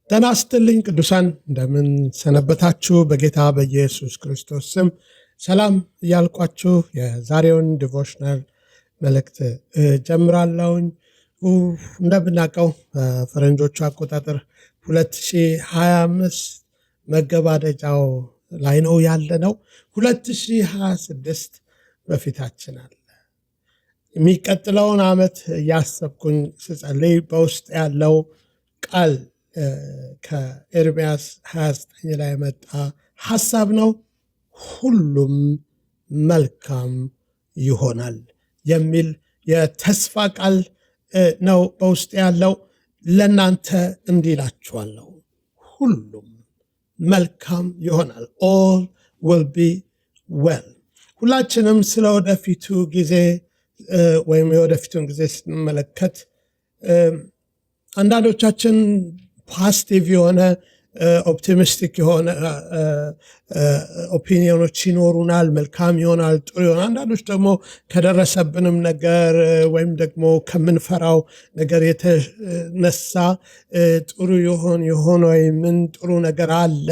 ጤና ይስጥልኝ ቅዱሳን፣ እንደምን ሰነበታችሁ? በጌታ በኢየሱስ ክርስቶስ ስም ሰላም እያልኳችሁ የዛሬውን ዲቮሽናል መልእክት ጀምራለሁኝ። እንደምናውቀው ፈረንጆቹ አቆጣጠር 2025 መገባደጃው ላይ ነው ያለነው። 2026 በፊታችን አለ። የሚቀጥለውን ዓመት እያሰብኩኝ ስጸልይ በውስጥ ያለው ቃል ከኤርምያስ 29 ላይ የመጣ ሐሳብ ነው። ሁሉም መልካም ይሆናል የሚል የተስፋ ቃል ነው በውስጥ ያለው። ለእናንተ እንዲላችኋለሁ፣ ሁሉም መልካም ይሆናል። all will be well። ሁላችንም ስለ ወደፊቱ ጊዜ ወይም የወደፊቱን ጊዜ ስንመለከት አንዳንዶቻችን ፖዚቲቭ የሆነ ኦፕቲሚስቲክ የሆነ ኦፒኒዮኖች ይኖሩናል። መልካም ይሆናል፣ ጥሩ ይሆናል። አንዳንዶች ደግሞ ከደረሰብንም ነገር ወይም ደግሞ ከምንፈራው ነገር የተነሳ ጥሩ የሆነ ምን ጥሩ ነገር አለ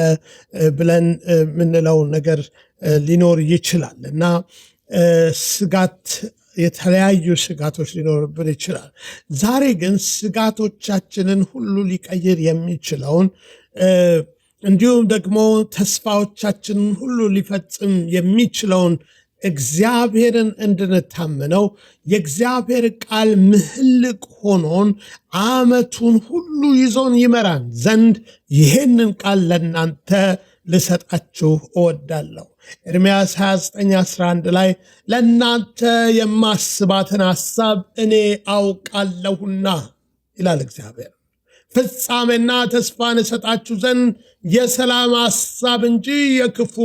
ብለን የምንለው ነገር ሊኖር ይችላል እና ስጋት የተለያዩ ስጋቶች ሊኖርብን ይችላል። ዛሬ ግን ስጋቶቻችንን ሁሉ ሊቀይር የሚችለውን እንዲሁም ደግሞ ተስፋዎቻችንን ሁሉ ሊፈጽም የሚችለውን እግዚአብሔርን እንድንታመነው የእግዚአብሔር ቃል ምሕልቅ ሆኖን ዓመቱን ሁሉ ይዞን ይመራን ዘንድ ይሄንን ቃል ለእናንተ ልሰጣችሁ እወዳለሁ። ኤርምያስ 29:11 ላይ ለእናንተ የማስባትን ሐሳብ እኔ አውቃለሁና ይላል እግዚአብሔር፣ ፍጻሜና ተስፋን እሰጣችሁ ዘንድ የሰላም ሐሳብ እንጂ የክፉ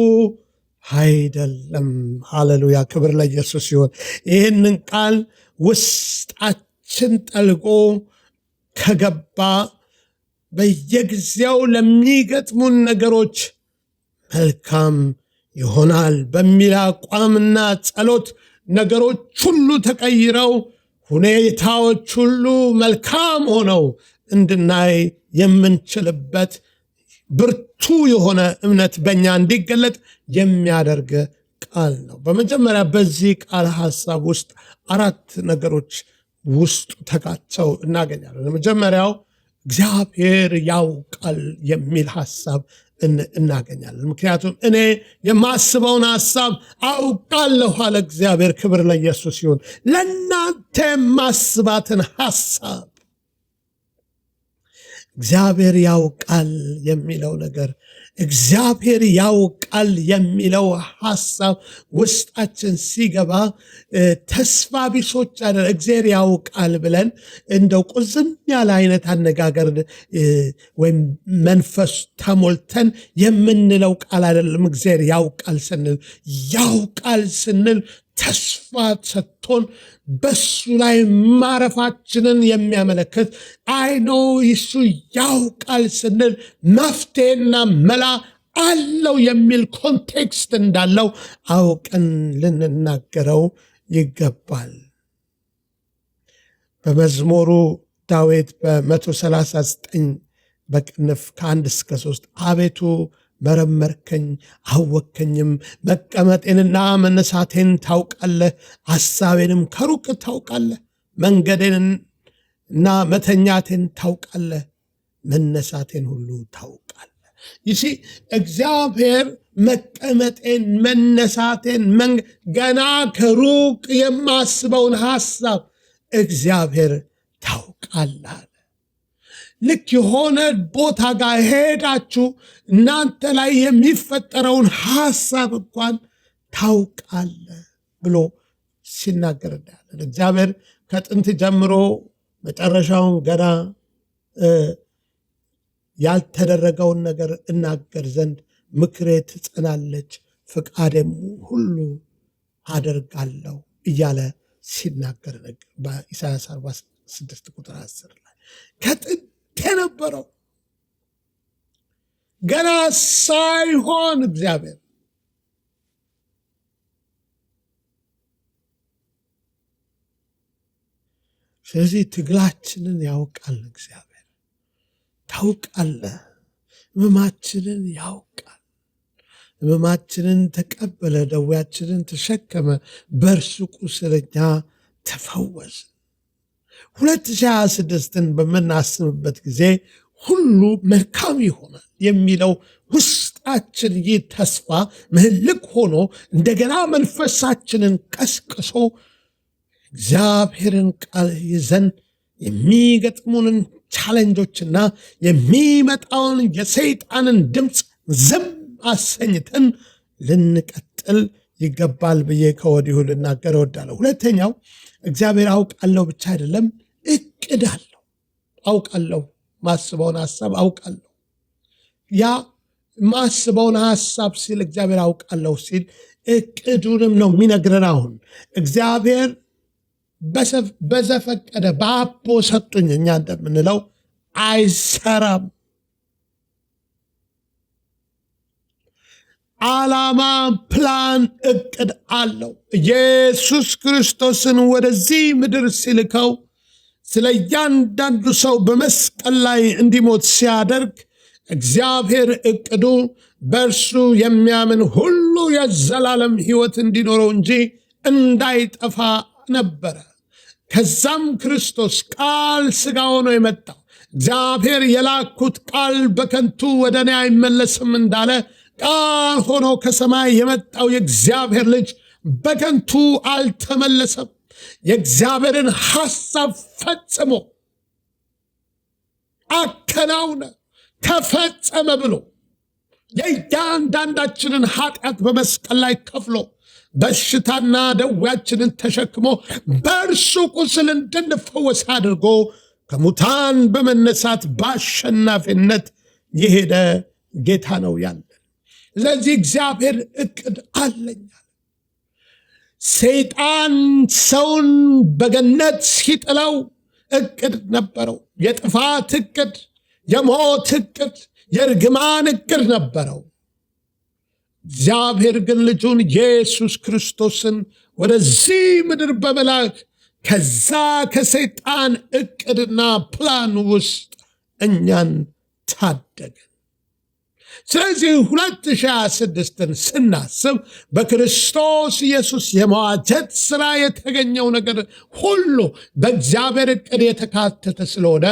አይደለም። ሃሌሉያ፣ ክብር ለኢየሱስ ይሁን። ይህንን ቃል ውስጣችን ጠልቆ ከገባ በየጊዜው ለሚገጥሙን ነገሮች መልካም ይሆናል በሚል አቋምና ጸሎት ነገሮች ሁሉ ተቀይረው ሁኔታዎች ሁሉ መልካም ሆነው እንድናይ የምንችልበት ብርቱ የሆነ እምነት በእኛ እንዲገለጥ የሚያደርግ ቃል ነው። በመጀመሪያ በዚህ ቃል ሐሳብ ውስጥ 4 ነገሮች ውስጡ ተካተው እናገኛለን። ለመጀመሪያው እግዚአብሔር ያውቃል የሚል ሐሳብ እናገኛለን። ምክንያቱም እኔ የማስበውን ሐሳብ አውቃለሁ አለ እግዚአብሔር። ክብር ለኢየሱስ ይሁን። ለእናንተ የማስባትን ሐሳብ እግዚአብሔር ያውቃል የሚለው ነገር እግዚአብሔር ያውቃል የሚለው ሐሳብ ውስጣችን ሲገባ ተስፋ ቢሶች አይደል፣ እግዚአብሔር ያውቃል ብለን እንደው ቁዝም ያለ አይነት አነጋገር ወይም መንፈስ ተሞልተን የምንለው ቃል አይደለም። እግዚአብሔር ያውቃል ስንል ተስፋ ሰጥቶን በሱ ላይ ማረፋችንን የሚያመለክት አይኖ ይሱ ያውቃል ስንል መፍትሄና መላ አለው የሚል ኮንቴክስት እንዳለው አውቀን ልንናገረው ይገባል። በመዝሙሩ ዳዊት በ139 በቅንፍ ከ1-3 አቤቱ መረመርከኝ አወከኝም፣ መቀመጤንና መነሳቴን ታውቃለህ፣ ሐሳቤንም ከሩቅ ታውቃለህ፣ መንገዴንና መተኛቴን ታውቃለህ፣ መነሳቴን ሁሉ ታውቃለህ። ይሲ እግዚአብሔር መቀመጤን መነሳቴን ገና ከሩቅ የማስበውን ሐሳብ እግዚአብሔር ታውቃለህ። ልክ የሆነ ቦታ ጋር ሄዳችሁ እናንተ ላይ የሚፈጠረውን ሐሳብ እንኳን ታውቃለህ ብሎ ሲናገር እናያለን። እግዚአብሔር ከጥንት ጀምሮ መጨረሻውን ገና ያልተደረገውን ነገር እናገር ዘንድ ምክሬ ትጸናለች፣ ፈቃዴም ሁሉ አደርጋለሁ እያለ ሲናገር በኢሳይያስ 46:10 ላይ ከጥንት የነበረው ገና ሳይሆን እግዚአብሔር ስለዚህ ትግላችንን ያውቃል እግዚአብሔር። ታውቃለህ። ሕመማችንን ያውቃል። ሕመማችንን ተቀበለ፣ ደዌያችንን ተሸከመ፣ በእርሱ ቁስል እኛ ተፈወስን። 2026ን በምናስብበት ጊዜ ሁሉ መልካም ይሆናል የሚለው ውስጣችን ይህ ተስፋ ምልክ ሆኖ እንደገና መንፈሳችንን ቀስቅሶ እግዚአብሔርን ቃል ይዘን የሚገጥሙንን ቻሌንጆችና የሚመጣውን የሰይጣንን ድምፅ ዝም አሰኝተን ልንቀጥል ይገባል ብዬ ከወዲሁ ልናገር እወዳለሁ። ሁለተኛው እግዚአብሔር አውቃለሁ ብቻ አይደለም፣ እቅድ አለው። አውቃለሁ፣ ማስበውን ሐሳብ አውቃለሁ። ያ ማስበውን ሐሳብ ሲል እግዚአብሔር አውቃለሁ ሲል እቅዱንም ነው የሚነግረን። አሁን እግዚአብሔር በዘፈቀደ በአቦ ሰጡኝ እኛ እንደምንለው አይሰራም። ዓላማ፣ ፕላን፣ እቅድ አለው። ኢየሱስ ክርስቶስን ወደዚህ ምድር ሲልከው ስለ እያንዳንዱ ሰው በመስቀል ላይ እንዲሞት ሲያደርግ እግዚአብሔር እቅዱ በእርሱ የሚያምን ሁሉ የዘላለም ሕይወት እንዲኖረው እንጂ እንዳይጠፋ ነበረ። ከዛም ክርስቶስ ቃል ሥጋ ሆኖ የመጣው እግዚአብሔር የላኩት ቃል በከንቱ ወደ እኔ አይመለስም እንዳለ ቃል ሆኖ ከሰማይ የመጣው የእግዚአብሔር ልጅ በከንቱ አልተመለሰም። የእግዚአብሔርን ሐሳብ ፈጽሞ አከናውነ፣ ተፈጸመ ብሎ የእያንዳንዳችንን ኃጢአት በመስቀል ላይ ከፍሎ በሽታና ደዌያችንን ተሸክሞ በእርሱ ቁስል እንድንፈወስ አድርጎ ከሙታን በመነሳት በአሸናፊነት የሄደ ጌታ ነው ያለን። ስለዚህ እግዚአብሔር እቅድ አለኛል። ሰይጣን ሰውን በገነት ሲጥለው እቅድ ነበረው። የጥፋት እቅድ፣ የሞት እቅድ፣ የርግማን እቅድ ነበረው። እግዚአብሔር ግን ልጁን ኢየሱስ ክርስቶስን ወደዚህ ምድር በመላክ ከዛ ከሰይጣን እቅድና ፕላን ውስጥ እኛን ታደገን። ስለዚህ 2026ን ስናስብ በክርስቶስ ኢየሱስ የመዋጀት ሥራ የተገኘው ነገር ሁሉ በእግዚአብሔር እቅድ የተካተተ ስለሆነ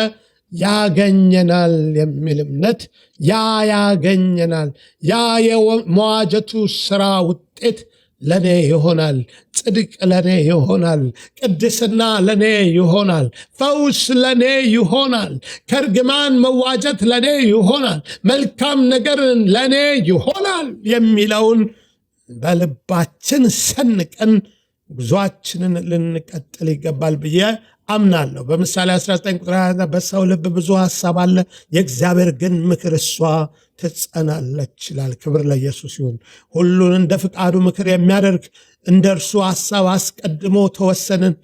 ያገኘናል የሚል እምነት ያገኘናል። ያ የመዋጀቱ ሥራ ውጤት ለኔ ይሆናል። ጽድቅ ለኔ ይሆናል። ቅድስና ለኔ ይሆናል። ፈውስ ለኔ ይሆናል። ከርግማን መዋጀት ለኔ ይሆናል። መልካም ነገር ለኔ ይሆናል የሚለውን በልባችን ሰንቀን ጉዟችንን ልንቀጥል ይገባል ብዬ አምናለሁ። በምሳሌ 19 ቁጥር 20 በሰው ልብ ብዙ ሐሳብ አለ፣ የእግዚአብሔር ግን ምክር እሷ ትጸናለች ይላል። ክብር ለኢየሱስ ይሁን። ሁሉን እንደ ፍቃዱ ምክር የሚያደርግ እንደ እርሱ ሐሳብ አስቀድሞ ተወሰንን፣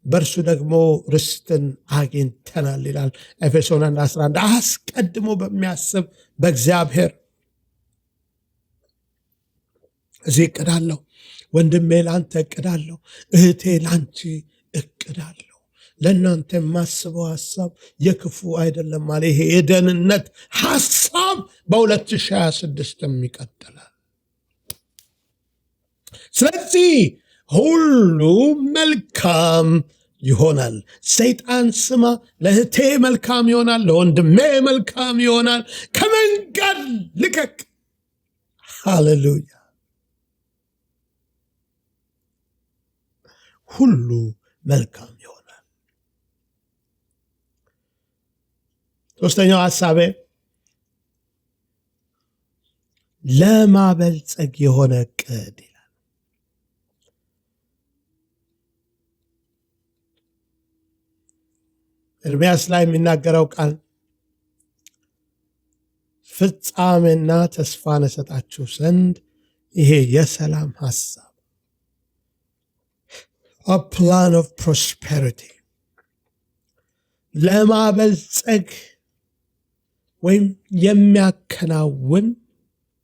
በእርሱ ደግሞ ርስትን አግኝተናል ይላል ኤፌሶን 1:11። አስቀድሞ በሚያስብ በእግዚአብሔር እዚህ እቅዳለሁ። ወንድሜ ላንተ እቅዳለሁ፣ እህቴ ላንቺ እቅዳለሁ። ለእናንተ የማስበው ሐሳብ የክፉ አይደለም አለ። ይሄ የደህንነት ሐሳብ በ2026 ይቀጥላል። ስለዚህ ሁሉ መልካም ይሆናል። ሰይጣን ስማ፣ ለእህቴ መልካም ይሆናል፣ ለወንድሜ መልካም ይሆናል። ከመንገድ ልቀቅ። ሃሌሉያ። ሁሉ መልካም ይሆናል። ሶስተኛው ሐሳቤ ለማበልጸግ የሆነ ዕቅድ ይላል። ኤርምያስ ላይ የሚናገረው ቃል ፍጻሜና ተስፋን እሰጣችሁ ዘንድ ይሄ የሰላም ሐሳብ a plan of prosperity ለማበልጸግ ወይም የሚያከናውን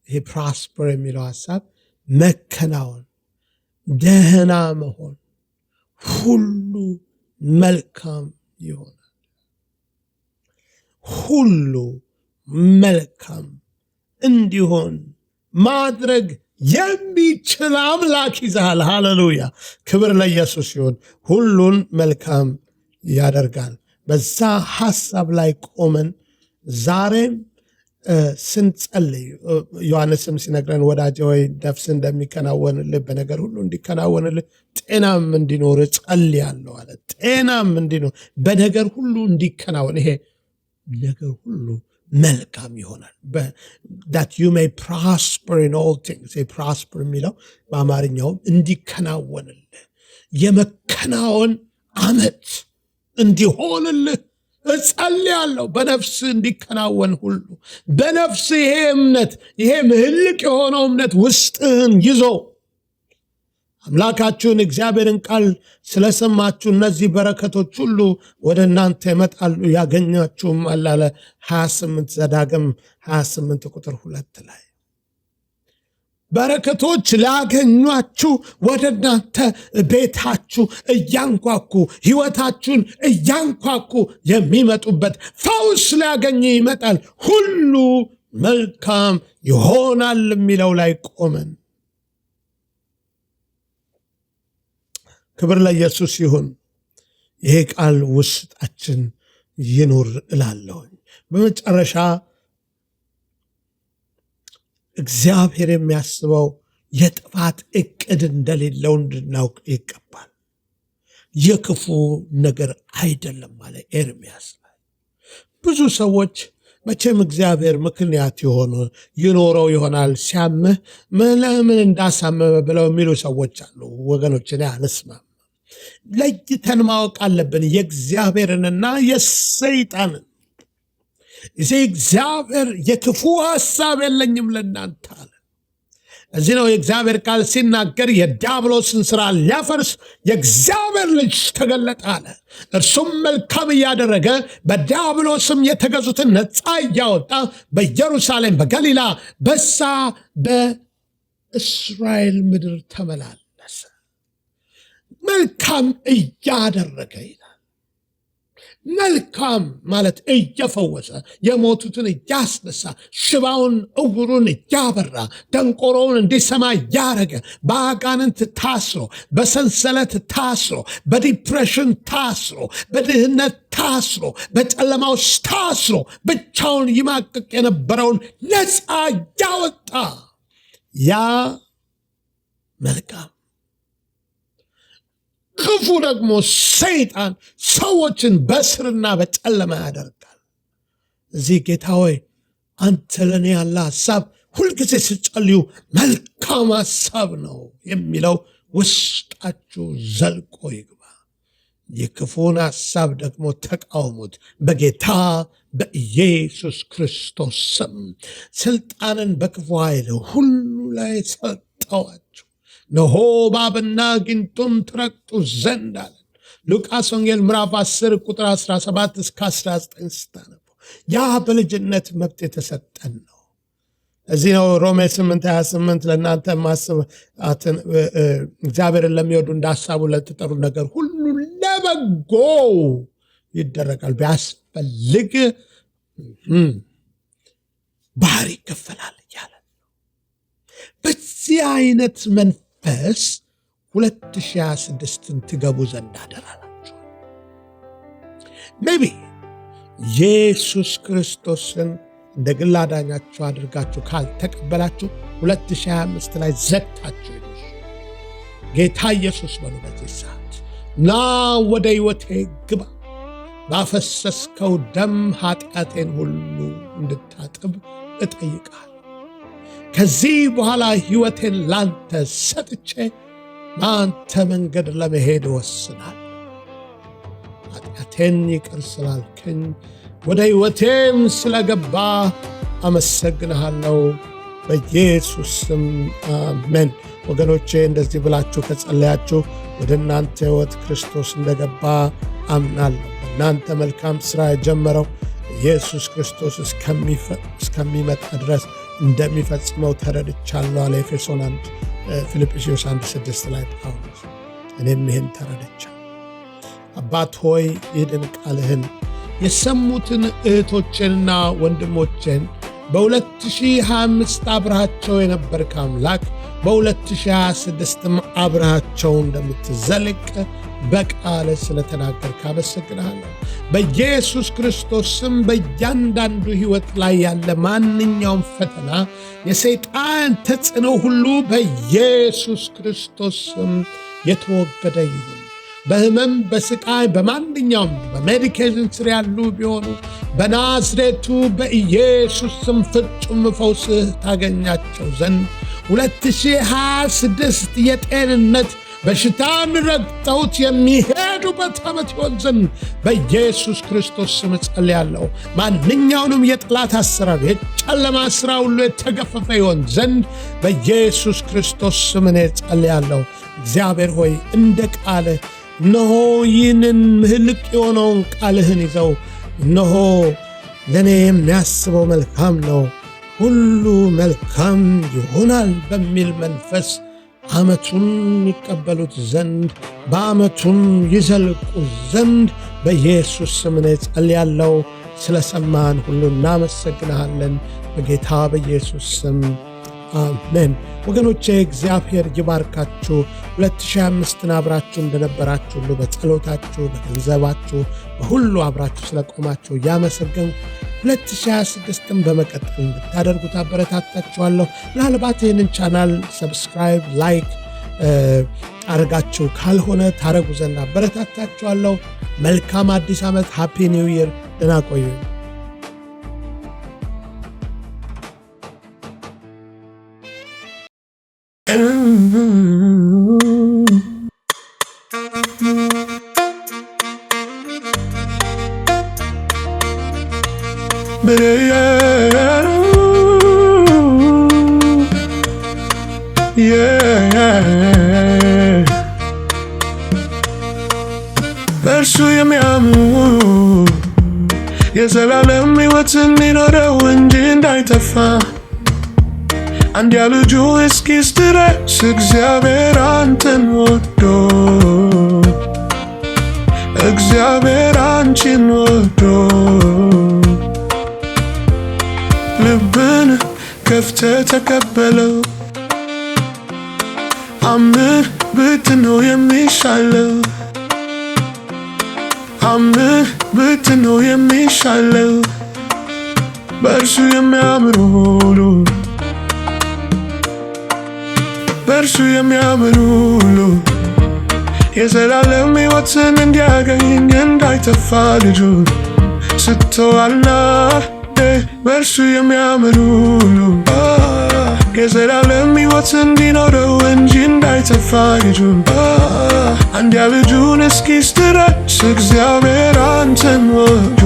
ይሄ ፕሮስፐር የሚለው ሐሳብ መከናወን፣ ደህና መሆን፣ ሁሉ መልካም ይሆናል። ሁሉ መልካም እንዲሆን ማድረግ የሚችል አምላክ ይዛል። ሃሌሉያ! ክብር ለኢየሱስ ይሁን። ሁሉን መልካም ያደርጋል። በዛ ሐሳብ ላይ ቆመን ዛሬም ስንጸልይ ዮሐንስም ሲነግረን ወዳጄ ሆይ ነፍስ እንደሚከናወንልህ በነገር ሁሉ እንዲከናወንልህ ጤናም እንዲኖር ጸልያለሁ አለ። ጤናም እንዲኖር በነገር ሁሉ እንዲከናወን፣ ይሄ ነገር ሁሉ መልካም ይሆናል። that you may prosper in all things። prosper የሚለው በአማርኛውም እንዲከናወንልህ የመከናወን ዓመት እንዲሆንልህ እጸልያለሁ። በነፍስ እንዲከናወን ሁሉ በነፍስ ይሄ እምነት፣ ይሄ ምሕልቅ የሆነው እምነት ውስጥህን ይዞ አምላካችሁን እግዚአብሔርን ቃል ስለሰማችሁ እነዚህ በረከቶች ሁሉ ወደ እናንተ ይመጣሉ ያገኛችሁም አላለ 28 ዘዳግም 28 ቁጥር 2 ላይ በረከቶች ላገኟችሁ ወደ እናንተ ቤታችሁ እያንኳኩ ሕይወታችሁን እያንኳኩ የሚመጡበት ፈውስ ሊያገኝ ይመጣል። ሁሉ መልካም ይሆናል የሚለው ላይ ቆመን ክብር ለኢየሱስ ይሁን። ይሄ ቃል ውስጣችን ይኑር እላለሁ። በመጨረሻ እግዚአብሔር የሚያስበው የጥፋት እቅድ እንደሌለው እንድናውቅ ይገባል። የክፉ ነገር አይደለም አለ ኤርምያስ ላይ። ብዙ ሰዎች መቼም እግዚአብሔር ምክንያት ይኖረው ይሆናል ሲያምህ ለምን እንዳሳመመ ብለው የሚሉ ሰዎች አሉ። ወገኖች እኔ አልስማማም። ለይተን ማወቅ አለብን የእግዚአብሔርንና የሰይጣንን። እዚህ እግዚአብሔር የክፉ ሐሳብ የለኝም ለእናንተ አለ። እዚህ ነው የእግዚአብሔር ቃል ሲናገር የዲያብሎስን ሥራ ሊያፈርስ የእግዚአብሔር ልጅ ተገለጠ አለ። እርሱም መልካም እያደረገ በዲያብሎስም የተገዙትን ነፃ እያወጣ በኢየሩሳሌም፣ በገሊላ፣ በዛ በእስራኤል ምድር ተመላለሰ። መልካም እያደረገ ይላል። መልካም ማለት እየፈወሰ፣ የሞቱትን እያስነሳ፣ ሽባውን እውሩን እያበራ፣ ደንቆሮውን እንዲሰማ እያረገ፣ በአጋንንት ታስሮ፣ በሰንሰለት ታስሮ፣ በዲፕሬሽን ታስሮ፣ በድህነት ታስሮ፣ በጨለማ ውስጥ ታስሮ ብቻውን ይማቅቅ የነበረውን ነፃ ያወጣ ያ መልካም። ክፉ ደግሞ ሰይጣን ሰዎችን በስርና በጨለማ ያደርጋል። እዚህ ጌታ ሆይ አንተ ለእኔ ያለ ሐሳብ ሁልጊዜ ስጸልዩ መልካም ሐሳብ ነው የሚለው ውስጣችሁ ዘልቆ ይግባ። የክፉን ሐሳብ ደግሞ ተቃውሙት። በጌታ በኢየሱስ ክርስቶስ ስም ስልጣንን በክፉ ኃይል ሁሉ ላይ ሰጠዋችሁ። ነሆ እባብና ጊንጡን ትረግጡ ዘንድ አለ። ሉቃስ ወንጌል ምዕራፍ 10 ቁጥር 17 እስከ 19 ስታነቡ ያ በልጅነት መብት የተሰጠን ነው። እዚህ ነው ሮሜ 8:28 ለእናንተ ማስባትን እግዚአብሔርን ለሚወዱ እንደ ሐሳቡ ለተጠሩ ነገር ሁሉ ለበጎ ይደረጋል። ቢያስፈልግ ባህር ይከፈላል እያለ በዚህ አይነት መንፈስ 2026ን ትገቡ ዘንድ አደራላችሁ። ሜቢ ኢየሱስ ክርስቶስን እንደ ግል አዳኛችሁ አድርጋችሁ ካልተቀበላችሁ 2025 ላይ ዘግታችሁ ይሉሽ ጌታ ኢየሱስ በሉ። በዚህ ሰዓት ና ወደ ሕይወቴ ግባ፣ ባፈሰስከው ደም ኃጢአቴን ሁሉ እንድታጥብ እጠይቃለሁ። ከዚህ በኋላ ሕይወቴን ላንተ ሰጥቼ በአንተ መንገድ ለመሄድ ወስናል። ኃጢአቴን ይቅር ስላልከኝ ወደ ሕይወቴም ስለገባ አመሰግንሃለሁ። በኢየሱስ ስም አሜን። ወገኖቼ እንደዚህ ብላችሁ ከጸለያችሁ ወደ እናንተ ሕይወት ክርስቶስ እንደገባ አምናለሁ። እናንተ መልካም ሥራ የጀመረው ኢየሱስ ክርስቶስ እስከሚመጣ ድረስ እንደሚፈጽመው ተረድቻለሁ አለ ኤፌሶን 1 ፊልጵስዩስ 1:6 ላይ ጳውሎስ። እኔም ይህን ተረድቻለሁ። አባት ሆይ ይህንን ቃልህን የሰሙትን እህቶቼንና ወንድሞቼን በ2025 አብረሃቸው የነበርክ አምላክ በ2026ም አብረሃቸው እንደምትዘልቅ በቃል ስለተናገርክ አመሰግናለሁ። በኢየሱስ ክርስቶስ ስም በእያንዳንዱ ሕይወት ላይ ያለ ማንኛውም ፈተና፣ የሰይጣን ተጽዕኖ ሁሉ በኢየሱስ ክርስቶስ ስም የተወገደ ይሁን። በህመም በስቃይ በማንኛውም በሜዲኬሽን ስር ያሉ ቢሆኑ በናዝሬቱ በኢየሱስ ስም ፍጹም ፈውስህ ታገኛቸው ዘንድ 2026 የጤንነት በሽታን ረግጠውት የሚሄዱበት ዓመት ይሆን ዘንድ በኢየሱስ ክርስቶስ ስም ጸልያለሁ። ማንኛውንም የጠላት አሰራር፣ የጨለማ ሥራ ሁሉ የተገፈፈ ይሆን ዘንድ በኢየሱስ ክርስቶስ ስም እኔ ጸልያለሁ። እግዚአብሔር ሆይ እንደ ቃልህ እነሆ ይህንን ምሕልቅ የሆነውን ቃልህን ይዘው እነሆ ለእኔ የሚያስበው መልካም ነው፣ ሁሉ መልካም ይሆናል በሚል መንፈስ ዓመቱን ይቀበሉት ዘንድ በዓመቱም ይዘልቁ ዘንድ በኢየሱስ ስም እኔ ጸልያለሁ። ስለ ሰማን ሁሉ እናመሰግንሃለን በጌታ በኢየሱስ ስም አሜን። ወገኖቼ እግዚአብሔር ይባርካችሁ። 2025ን አብራችሁ እንደነበራችሁ ሁሉ በጸሎታችሁ፣ በገንዘባችሁ፣ በሁሉ አብራችሁ ስለቆማችሁ እያመሰገንኩ 2026ን በመቀጠል እንድታደርጉት አበረታታችኋለሁ። ምናልባት ይህንን ቻናል ሰብስክራይብ፣ ላይክ አረጋችሁ ካልሆነ ታረጉ ዘንድ አበረታታችኋለሁ። መልካም አዲስ ዓመት። ሃፒ ኒው ይር። ደህና ቆዩ። በእርሱ የሚያምኑ የዘላለም ሕይወት እንዲኖረው እንጂ እንዳይጠፋ አንድያ ልጁ እስኪሰጥ ድረስ እግዚአብሔር አንተን ወዶ እግዚአብሔር አንቺን ወዶ ልብን ከፍተህ ተቀበለው። አምን ብትነው የሚሻለው፣ አምን ብትነው የሚሻለው። በእርሱ የሚያምኑ ሁሉ በእርሱ የሚያምኑ ሁሉ የዘላለም ሕይወትን እንዲያገኝ እንዳይጠፋ ልጁን ሰጥቶአልና። በእርሱ የሚያምኑ ሁሉ የዘላለም ሕይወት እንዲኖረው እንጂ እንዳይጠፋ ልጁን አንድያ ልጁን እስኪሰጥ ድረስ እግዚአብሔር አንተን ወዶ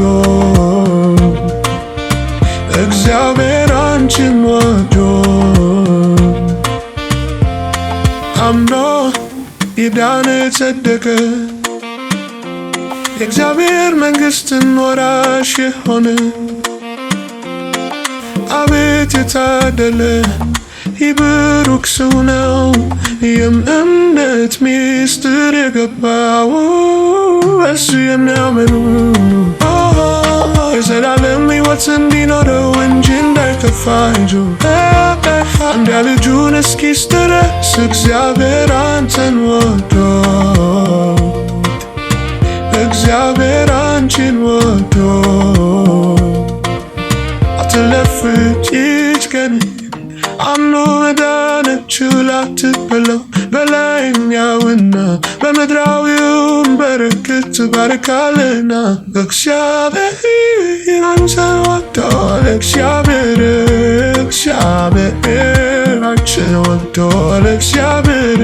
እግዚአብሔር አንቺን ወዶ አምኖ ይዳነ ጸደቀ የእግዚአብሔር መንግሥትን ወራሽ የሆነ አቤት የታደለ ይብሩክ ሰው ነው የእምነት ምስጢር የገባው። እሱ የሚያምኑ የዘላለም ሕይወት እንዲኖረው እንጂ እንዳይጠፋ ልጁን አንድያ ልጁን እስኪሰጥ ድረስ እግዚአብሔር አንተን ወዶ እግዚአብሔር አንቺን ወዶ አትለፍች ይህች ቀን አምኖ መዳናችሁ ላትበለው በላይኛውና በምድራዊውን በረከት ትባርካለና እግዚአብሔር አንተን ወዶአል። እግዚአብሔር አንቺን ወዶአል። እግዚአብሔር